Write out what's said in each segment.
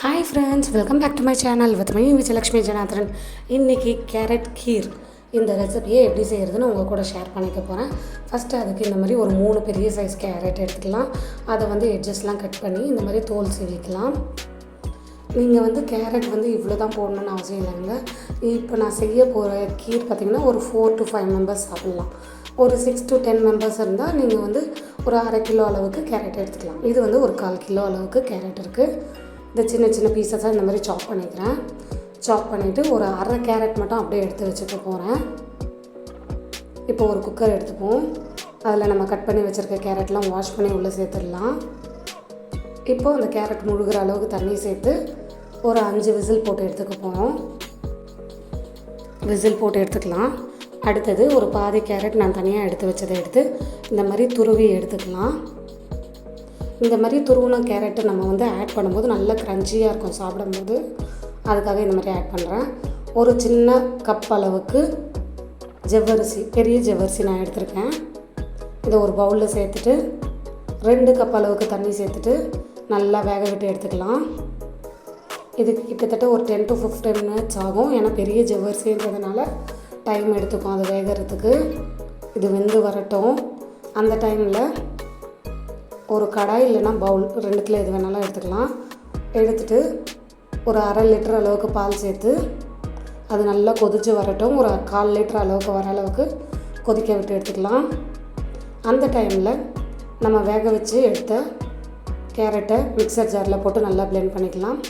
Hi friends, welcome back to my channel with me Vijayalakshmi Janardhan. இன்றைக்கி carrot கீர் இந்த ரெசிபியை எப்படி செய்கிறதுன்னு உங்கள் கூட ஷேர் பண்ணிக்க போகிறேன். ஃபஸ்ட்டு அதுக்கு இந்த மாதிரி ஒரு 3 பெரிய சைஸ் கேரட் எடுத்துக்கலாம். அதை எட்ஜஸ்லாம் கட் பண்ணி இந்த மாதிரி தோல் சீவிக்கலாம். நீங்கள் கேரட் இவ்வளோ தான் போடணுன்னு அவசியம் இல்லைங்க. இப்போ நான் செய்ய போகிற கீர் பார்த்திங்கன்னா ஒரு 4 to 5 மெம்பர்ஸ் சாப்பிட்லாம். ஒரு 6 to 10 மெம்பர்ஸ் இருந்தால் நீங்கள் ஒரு 1/2 கிலோ அளவுக்கு கேரட் எடுத்துக்கலாம். இது ஒரு 1/4 கிலோ அளவுக்கு கேரட் இருக்குது. இந்த சின்ன சின்ன பீஸஸாக இந்த மாதிரி சாப் பண்ணிக்கிறேன். சாப் பண்ணிவிட்டு ஒரு 1/2 கேரட் மட்டும் அப்படியே எடுத்து வச்சுக்க போகிறேன். இப்போ ஒரு குக்கர் எடுத்துப்போம். அதில் நம்ம கட் பண்ணி வச்சுருக்க கேரட்லாம் வாஷ் பண்ணி உள்ளே சேர்த்துடலாம். இப்போது அந்த கேரட் முழுகிற அளவுக்கு தண்ணி சேர்த்து ஒரு 5 விசில் போட்டு எடுத்துக்க போகிறோம். விசில் போட்டு எடுத்துக்கலாம். அடுத்தது ஒரு பாதி கேரட் நான் தனியாக எடுத்து வச்சதை எடுத்து இந்த மாதிரி துருவி எடுத்துக்கலாம். இந்த மாதிரி துருவின கேரட்டு நம்ம ஆட் பண்ணும்போது நல்லா க்ரன்ச்சியாக இருக்கும் சாப்பிடும்போது. அதுக்காக இந்த மாதிரி ஆட் பண்ணுறேன். ஒரு சின்ன கப் அளவுக்கு ஜவ்வரிசி, பெரிய ஜவ்வரிசி நான் எடுத்திருக்கேன். இதை ஒரு பவுலில் சேர்த்துட்டு 2 கப் அளவுக்கு தண்ணி சேர்த்துட்டு நல்லா வேக விட்டு எடுத்துக்கலாம். இதுக்கு கிட்டத்தட்ட ஒரு 10 to 15 minutes ஆகும். ஏன்னா பெரிய ஜவ்வரிசின்றதுனால டைம் எடுத்துக்கும் அது வேகிறதுக்கு. இது வெந்து வரட்டும். அந்த டைமில் ஒரு கடாய் இல்லைன்னா பவுல் 2த்தில் எது வேணாலும் எடுத்துக்கலாம். எடுத்துகிட்டு ஒரு 1/2 லிட்டர் அளவுக்கு பால் சேர்த்து அது நல்லா கொதித்து வரட்டும். ஒரு 1/4 லிட்டர் அளவுக்கு வர அளவுக்கு கொதிக்க விட்டு எடுத்துக்கலாம். அந்த டைமில் நம்ம வேக வச்சு எடுத்த கேரட்டை மிக்சர் ஜாரில் போட்டு நல்லா பிளெண்ட் பண்ணிக்கலாம்.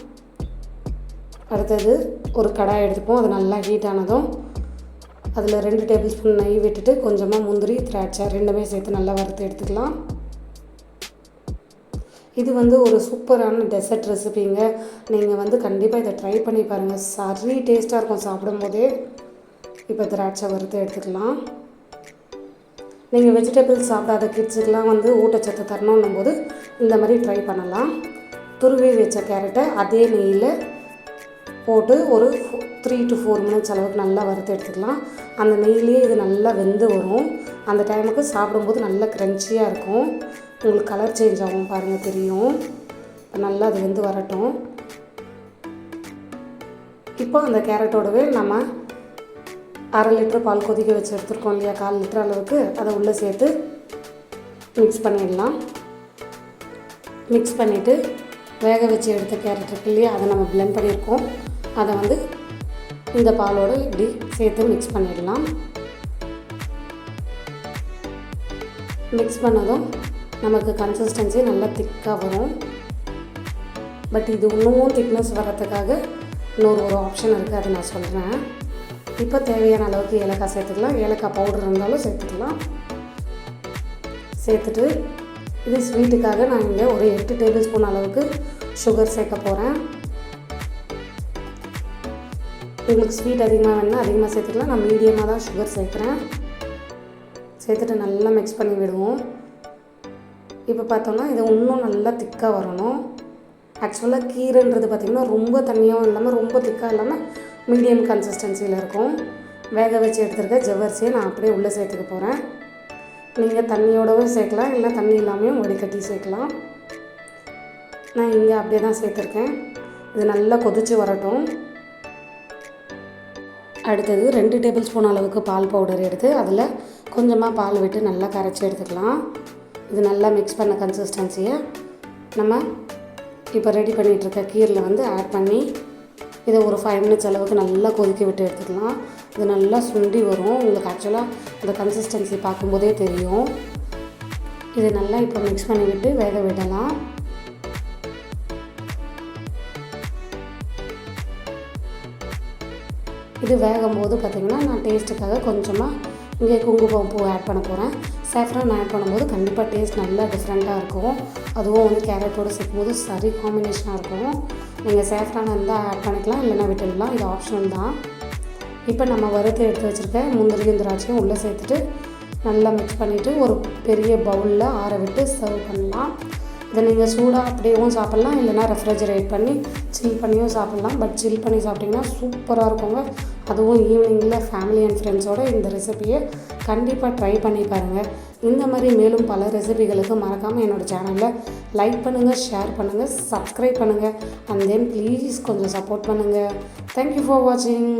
அடுத்தது ஒரு கடாய் எடுத்துப்போம். அது நல்லா ஹீட் ஆனதும் அதில் 2 டேபிள் ஸ்பூன் நெய் விட்டுட்டு கொஞ்சமாக முந்திரி, திராட்சை 2மே சேர்த்து நல்லா வறுத்து எடுத்துக்கலாம். இது ஒரு சூப்பரான டெசர்ட் ரெசிபிங்க. நீங்கள் கண்டிப்பாக இதை ட்ரை பண்ணி பாருங்கள். சரி டேஸ்ட்டாக இருக்கும் சாப்பிடும்போதே. இப்போ திராட்சை வறுத்து எடுத்துக்கலாம். நீங்கள் வெஜிடபிள்ஸ் சாப்பிடாத கிட்ஸுக்கெலாம் ஊட்டச்சத்து தரணுன்னும் போது இந்த மாதிரி ட்ரை பண்ணலாம். துருவி வச்ச கேரட்டை அதே நெய்யில் போட்டு ஒரு 3 to 4 minutes அளவுக்கு நல்லா வறுத்து எடுத்துக்கலாம். அந்த நெய்லேயே இது நல்லா வெந்து வரும். அந்த டைமுக்கு சாப்பிடும்போது நல்லா க்ரன்ச்சியாக இருக்கும். உங்களுக்கு கலர் சேஞ்ச் ஆகும் பாருங்கள், தெரியும். நல்லா அது வெந்து வரட்டும். இப்போ அந்த கேரட்டோடவே நம்ம 1/2 லிட்டர் பால் கொதிக்க வச்சு எடுத்துருக்கோம் இல்லையா, 1/4 லிட்டர் அளவுக்கு, அதை உள்ளே சேர்த்து மிக்ஸ் பண்ணிடலாம். மிக்ஸ் பண்ணிவிட்டு வேக வச்சு எடுத்த கேரட் இருக்கு இல்லையா, அதை நம்ம பிளெண்ட் பண்ணியிருக்கோம். அதை இந்த பாலோடு இப்படி சேர்த்து மிக்ஸ் பண்ணிடலாம். மிக்ஸ் பண்ணதும் நமக்கு கன்சிஸ்டன்சி நல்லா திக்காக வரும். பட் இது இன்னமும் திக்னஸ் வர்றதுக்காக இன்னொரு ஆப்ஷன் இருக்குது, அதை நான் சொல்கிறேன். இப்போ தேவையான அளவுக்கு ஏலக்காய் சேர்த்துக்கலாம். ஏலக்காய் பவுடர் இருந்தாலும் சேர்த்துக்கலாம். சேர்த்துட்டு இது ஸ்வீட்டுக்காக நான் இங்கே ஒரு 8 டேபிள் ஸ்பூன் அளவுக்கு சுகர் சேர்க்க போகிறேன். உங்களுக்கு ஸ்வீட் அதிகமாக வேணுன்னா அதிகமாக சேர்த்துக்கலாம். நான் மீடியமாக தான் சுகர் சேர்க்குறேன். சேர்த்துட்டு நல்லா மிக்ஸ் பண்ணி விடுவோம். இப்போ பார்த்தோம்னா இது இன்னும் நல்லா திக்காக வரணும். ஆக்சுவலாக கீரைன்றது பார்த்திங்கன்னா ரொம்ப தண்ணியாகவும் இல்லாமல் ரொம்ப திக்காக இல்லாமல் மீடியம் கன்சிஸ்டன்சியில் இருக்கும். வேக வச்சு எடுத்துருக்க ஜவ்வரிசியை நான் அப்படியே உள்ளே சேர்த்துக்க போகிறேன். நீங்கள் தண்ணியோடவே சேர்க்கலாம், இல்லை தண்ணி இல்லாமையும் வடிகட்டி சேர்க்கலாம். நான் இங்கே அப்படியே தான் சேர்த்துருக்கேன். இது நல்லா கொதித்து வரட்டும். அடுத்தது 2 டேபிள் ஸ்பூன் அளவுக்கு பால் பவுடர் எடுத்து அதில் கொஞ்சமாக பால் விட்டு நல்லா கரைச்சி எடுத்துக்கலாம். இது நல்லா மிக்ஸ் பண்ண கன்சிஸ்டன்சியை நம்ம இப்போ ரெடி பண்ணிகிட்ருக்க கீரில் ஆட் பண்ணி இதை ஒரு 5 minutes அளவுக்கு நல்லா கொதிக்க விட்டு எடுத்துக்கலாம். இது நல்லா சுண்டி வரும். உங்களுக்கு ஆக்சுவலாக இந்த கன்சிஸ்டன்சி பார்க்கும்போதே தெரியும். இது நல்லா இப்போ மிக்ஸ் பண்ணி விட்டு வேக விடலாம். இது வேகும்போது பார்த்திங்கன்னா நான் டேஸ்ட்டுக்காக கொஞ்சமாக இங்கே குங்குமப்பூ ஆட் பண்ண போகிறேன். சேஃப்ரான் ஆட் பண்ணும்போது கண்டிப்பாக டேஸ்ட் நல்லா டிஃப்ரெண்ட்டாக இருக்கும். அதுவும் கேரட்டோடு சேர்க்கும்போது சரி காம்பினேஷனாக இருக்கும். நீங்கள் சேஃப்ரான் இருந்தால் ஆட் பண்ணிக்கலாம், இல்லைன்னா விட்டுடலாம். இது ஆப்ஷனல் தான். இப்போ நம்ம வறுத்து எடுத்து வச்சுருக்க முந்திரியும் திராட்சையும் உள்ளே சேர்த்துட்டு நல்லா மிக்ஸ் பண்ணிவிட்டு ஒரு பெரிய பவுலில் ஆற விட்டு சர்வ் பண்ணலாம். இதை நீங்கள் சூடாக அப்படியேவும் சாப்பிட்லாம், இல்லைனா ரெஃப்ரிஜரேட் பண்ணி சில் பண்ணியும் சாப்பிட்லாம். பட் சில் பண்ணி சாப்பிட்டிங்கன்னா சூப்பராக இருக்குங்க. அதுவும் ஈவினிங்கில் ஃபேமிலி அண்ட் ஃப்ரெண்ட்ஸோடு இந்த ரெசிபியை கண்டிப்பாக ட்ரை பண்ணி பாருங்கள். இந்த மாதிரி மேலும் பல ரெசிபிகளுக்கு மறக்காமல் என்னோடய சேனலில் லைக் பண்ணுங்கள், ஷேர் பண்ணுங்கள், சப்ஸ்கிரைப் பண்ணுங்கள், அண்ட் தென் ப்ளீஸ் கொஞ்சம் சப்போர்ட் பண்ணுங்கள். தேங்க்யூ ஃபார் வாட்சிங்.